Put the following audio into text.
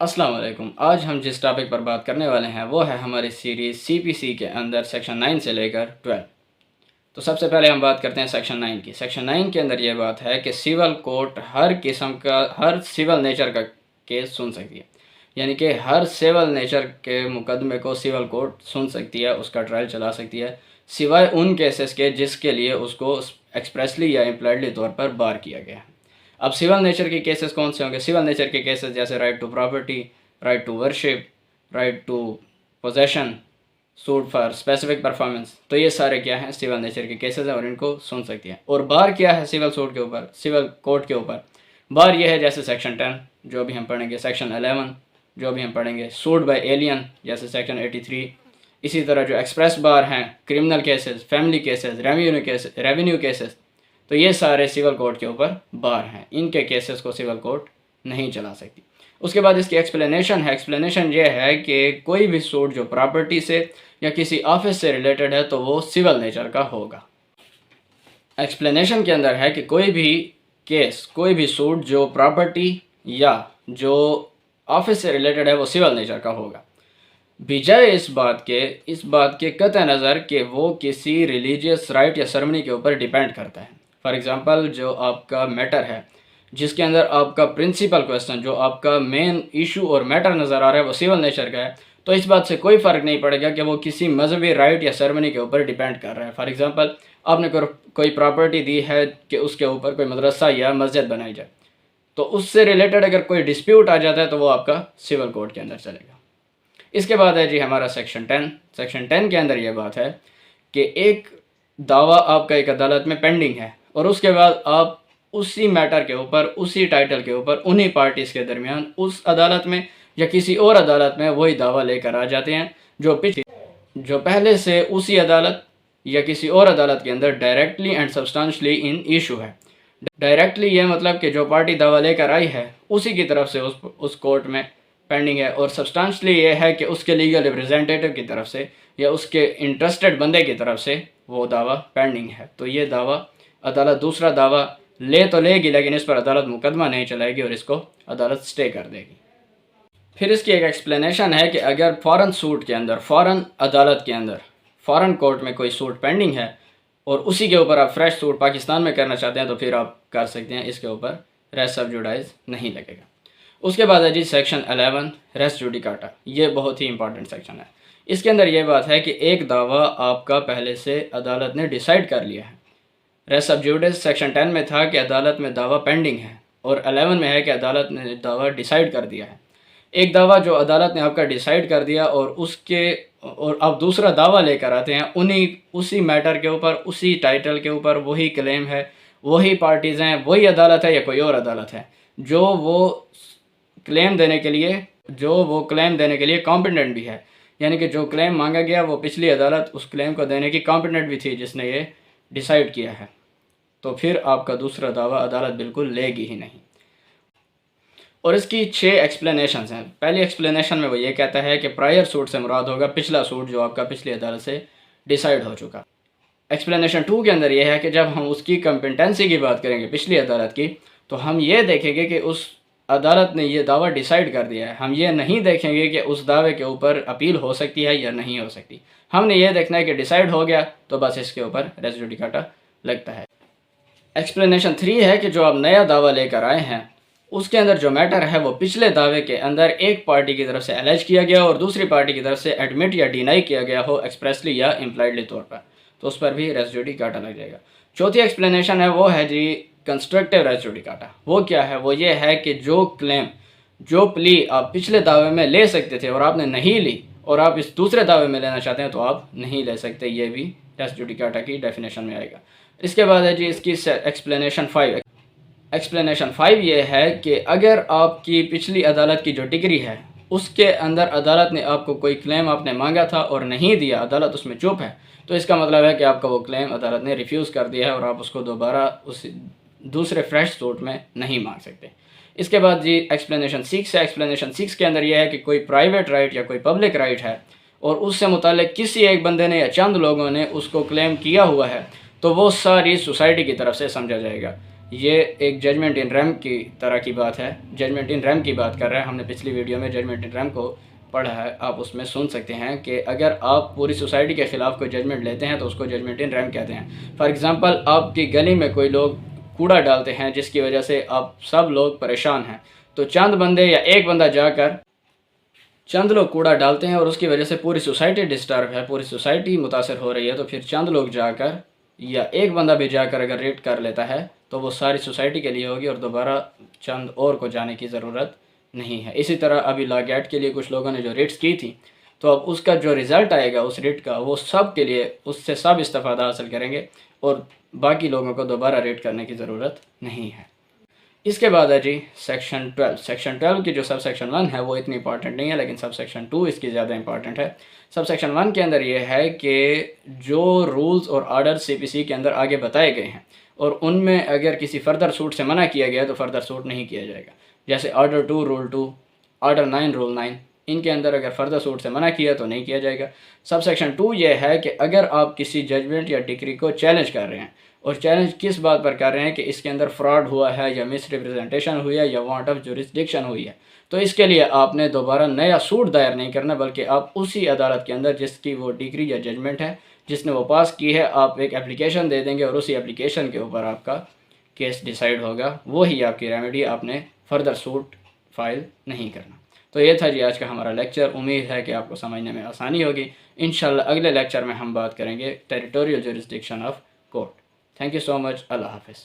अस्सलाम वालेकुम। आज हम जिस टॉपिक पर बात करने वाले हैं वो है हमारी सीरीज़ सीपीसी के अंदर सेक्शन 9 से लेकर 12। तो सबसे पहले हम बात करते हैं सेक्शन 9 की। सेक्शन 9 के अंदर ये बात है कि सिविल कोर्ट हर किस्म का हर सिविल नेचर का केस सुन सकती है, यानी कि हर सिविल नेचर के मुकदमे को सिविल कोर्ट सुन सकती है, उसका ट्रायल चला सकती है, सिवाय उन केसेस के जिसके लिए उसको एक्सप्रेसली या इम्प्लाइडली तौर पर बार किया गया है। अब सिविल नेचर के केसेस कौन से होंगे? सिविल नेचर के केसेस जैसे right to property, right to worship, right to possession, suit for specific performance. तो ये सारे क्या हैं? सिविल नेचर के केसेस हैं और इनको सुन सकती हैं। और बार क्या है सिविल सूट के ऊपर, सिविल कोर्ट के ऊपर? बार ये है जैसे सेक्शन 10 जो भी हम पढ़ेंगे, सेक्शन 11 जो भी हम पढ़ेंगे, सूट बाय एलियन जैसे सेक्शन 83। इसी तरह जो एक्सप्रेस बार हैं, criminal cases, family cases, revenue cases, तो ये सारे सिविल कोर्ट के ऊपर बार हैं। इनके केसेस को सिविल कोर्ट नहीं चला सकती। उसके बाद इसकी एक्सप्लेनेशन है। एक्सप्लेनेशन ये है कि कोई भी सूट जो प्रॉपर्टी से या किसी ऑफिस से रिलेटेड है तो वो सिविल नेचर का होगा। एक्सप्लेनेशन के अंदर है कि कोई भी केस, कोई भी सूट जो प्रॉपर्टी या जो ऑफिस से रिलेटेड है वो सिविल नेचर का होगा, बजाय इस बात के कतई नज़र कि वो किसी रिलीजियस राइट या सेरेमनी के ऊपर डिपेंड करता है। फॉर एग्ज़ाम्पल, जो आपका मैटर है, जिसके अंदर आपका प्रिंसिपल क्वेश्चन, जो आपका मेन इशू और मैटर नज़र आ रहा है वो सिविल नेचर का है, तो इस बात से कोई फ़र्क नहीं पड़ेगा कि वो किसी मजहबी राइट या सेरेमनी के ऊपर डिपेंड कर रहा है। फॉर एग्ज़ाम्पल, आपने कोई प्रॉपर्टी दी है कि उसके ऊपर कोई मदरसा या मस्जिद बनाई जाए, तो उससे रिलेटेड अगर कोई डिस्प्यूट आ जाता है तो वो आपका सिविल कोर्ट के अंदर चलेगा। इसके बाद है जी हमारा सेक्शन 10। सेक्शन 10 के अंदर ये बात है कि एक दावा आपका एक अदालत में पेंडिंग है और उसके बाद आप उसी मैटर के ऊपर, उसी टाइटल के ऊपर, उन्हीं पार्टीज़ के दरमियान उस अदालत में या किसी और अदालत में वही दावा लेकर आ जाते हैं जो पहले से उसी अदालत या किसी और अदालत के अंदर directly and substantially in issue है। डायरेक्टली ये मतलब कि जो पार्टी दावा लेकर आई है उसी की तरफ से उस कोर्ट में पेंडिंग है, और सब्सटेंशियली ये है कि उसके लीगल रिप्रेजेंटेटिव की तरफ से या उसके इंटरेस्टेड बंदे की तरफ से वो दावा पेंडिंग है। तो ये दावा अदालत दूसरा दावा ले तो लेगी, लेकिन इस पर अदालत मुकदमा नहीं चलाएगी और इसको अदालत स्टे कर देगी। फिर इसकी एक एक्सप्लेनेशन है कि अगर फ़ॉरेन सूट के अंदर, फ़ॉरेन अदालत के अंदर, फ़ॉरेन कोर्ट में कोई सूट पेंडिंग है और उसी के ऊपर आप फ्रेश सूट पाकिस्तान में करना चाहते हैं तो फिर आप कर सकते हैं, इसके ऊपर रेस ऑफ जुडाइज नहीं लगेगा। उसके बाद है जी सेक्शन 11 रेस जुडिकाटा। ये बहुत ही इंपॉर्टेंट सेक्शन है। इसके अंदर ये बात है कि एक दावा आपका पहले से अदालत ने डिसाइड कर लिया है। रेस ऑफ जुडिस सेक्शन 10 में था कि अदालत में दावा पेंडिंग है, और 11 में है कि अदालत ने दावा डिसाइड कर दिया है। एक दावा जो अदालत ने आपका डिसाइड कर दिया और आप दूसरा दावा लेकर आते हैं उसी मैटर के ऊपर, उसी टाइटल के ऊपर, वही क्लेम है, वही पार्टीज़ हैं, वही अदालत है या कोई और अदालत है जो वो क्लेम देने के लिए कॉम्पिटेंट भी है, यानी कि जो क्लेम मांगा गया वो पिछली अदालत उस क्लेम को देने की कॉम्पिटेंट भी थी जिसने ये डिसाइड किया है, तो फिर आपका दूसरा दावा अदालत बिल्कुल लेगी ही नहीं। और इसकी 6 एक्सप्लेनेशंस हैं। पहली एक्सप्लेनेशन में वो ये कहता है कि प्रायर सूट से मुराद होगा पिछला सूट जो आपका पिछली अदालत से डिसाइड हो चुका। एक्सप्लेनेशन 2 के अंदर ये है कि जब हम उसकी कॉम्पिटेंसी की बात करेंगे पिछली अदालत की, तो हम ये देखेंगे कि उस अदालत ने ये दावा डिसाइड कर दिया है। हम ये नहीं देखेंगे कि उस दावे के ऊपर अपील हो सकती है या नहीं हो सकती। हमने ये देखना है कि डिसाइड हो गया तो बस इसके ऊपर रेस जुडिकाटा लगता है। एक्सप्लेनेशन 3 है कि जो आप नया दावा लेकर आए हैं उसके अंदर जो मैटर है वो पिछले दावे के अंदर एक पार्टी की तरफ से एलेज किया गया और दूसरी पार्टी की तरफ से एडमिट या डिनाई किया गया हो एक्सप्रेसली या इम्प्लाइडली तौर पर, तो उस पर भी रेस जुडिकाटा लग जाएगा। चौथी एक्सप्लेनेशन है वो है जी कंस्ट्रक्टिव रेस जुडिकाटा। वो क्या है? वो ये है कि जो प्ली आप पिछले दावे में ले सकते थे और आपने नहीं ली और आप इस दूसरे दावे में लेना चाहते हैं तो आप नहीं ले सकते। ये भी रेस जुडिकाटा की डेफिनेशन में आएगा। इसके बाद है जी इसकी एक्सप्लेनेशन 5। एक्सप्लेनेशन 5 ये है कि अगर आपकी पिछली अदालत की जो डिग्री है उसके अंदर अदालत ने आपको कोई क्लेम आपने मांगा था और नहीं दिया, अदालत उसमें चुप है, तो इसका मतलब है कि आपका वो क्लेम अदालत ने रिफ्यूज़ कर दिया है और आप उसको दोबारा उस दूसरे फ्रेश सूट में नहीं मांग सकते। इसके बाद जी एक्सप्लेनेशन 6 है। एक्सप्लेनेशन 6 के अंदर यह है कि कोई प्राइवेट राइट या कोई पब्लिक राइट है और उससे मुताल्लिक किसी एक बंदे ने या चंद लोगों ने उसको क्लेम किया हुआ है तो वो सारी सोसाइटी की तरफ से समझा जाएगा। ये एक जजमेंट इन रेम की तरह की बात है, जजमेंट इन रेम की बात कर रहे हैं। हमने पिछली वीडियो में जजमेंट इन रेम को पढ़ा है, आप उसमें सुन सकते हैं कि अगर आप पूरी सोसाइटी के ख़िलाफ़ कोई जजमेंट लेते हैं तो उसको जजमेंट इन रेम कहते हैं। फॉर एग्ज़ाम्पल, आपकी गली में कोई लोग कूड़ा डालते हैं जिसकी वजह से आप सब लोग परेशान हैं, तो चंद बंदे या एक बंदा जाकर, चंद लोग कूड़ा डालते हैं और उसकी वजह से पूरी सोसाइटी डिस्टर्ब है, पूरी सोसाइटी मुतासर हो रही है, तो फिर चंद लोग जाकर या एक बंदा भी जाकर अगर रेड कर लेता है तो वो सारी सोसाइटी के लिए होगी और दोबारा चंद और को जाने की ज़रूरत नहीं है। इसी तरह अभी लागैट के लिए कुछ लोगों ने जो रेड्स की थी, तो अब उसका जो रिज़ल्ट आएगा उस रेड का, वो सब के लिए, उससे सब इस्तेफ़ादा हासिल करेंगे और बाकी लोगों को दोबारा रेड करने की ज़रूरत नहीं है। इसके बाद है जी सेक्शन 12। सेक्शन 12 की जो सब सेक्शन 1 है वो इतनी इंपॉर्टेंट नहीं है, लेकिन सब सेक्शन 2 इसकी ज़्यादा इंपॉर्टेंट है। सब सेक्शन 1 के अंदर ये है कि जो रूल्स और आर्डर सीपीसी के अंदर आगे बताए गए हैं और उनमें अगर किसी फर्दर सूट से मना किया गया तो फर्दर सूट नहीं किया जाएगा। जैसे आर्डर 2 रूल 2, आर्डर 9 रूल 9, इनके अंदर अगर फर्दर सूट से मना किया तो नहीं किया जाएगा। सब सेक्शन 2 ये है कि अगर आप किसी जजमेंट या डिक्री को चैलेंज कर रहे हैं, और चैलेंज किस बात पर कर रहे हैं कि इसके अंदर फ्रॉड हुआ है या मिस रिप्रेजेंटेशन हुई है या वांट ऑफ जुरिस्डिक्शन हुई है, तो इसके लिए आपने दोबारा नया सूट दायर नहीं करना, बल्कि आप उसी अदालत के अंदर जिसकी वो डिग्री या जजमेंट है, जिसने वो पास की है, आप एक एप्लीकेशन दे देंगे और उसी एप्लीकेशन के ऊपर आपका केस डिसाइड होगा। वो ही आपकी रेमेडी, आपने फर्दर सूट फाइल नहीं करना। तो ये था जी आज का हमारा लेक्चर। उम्मीद है कि आपको समझने में आसानी होगी। इंशाल्लाह अगले लेक्चर में हम बात करेंगे territorial jurisdiction of court. Thank you so much. अल्लाह हाफ़िज़।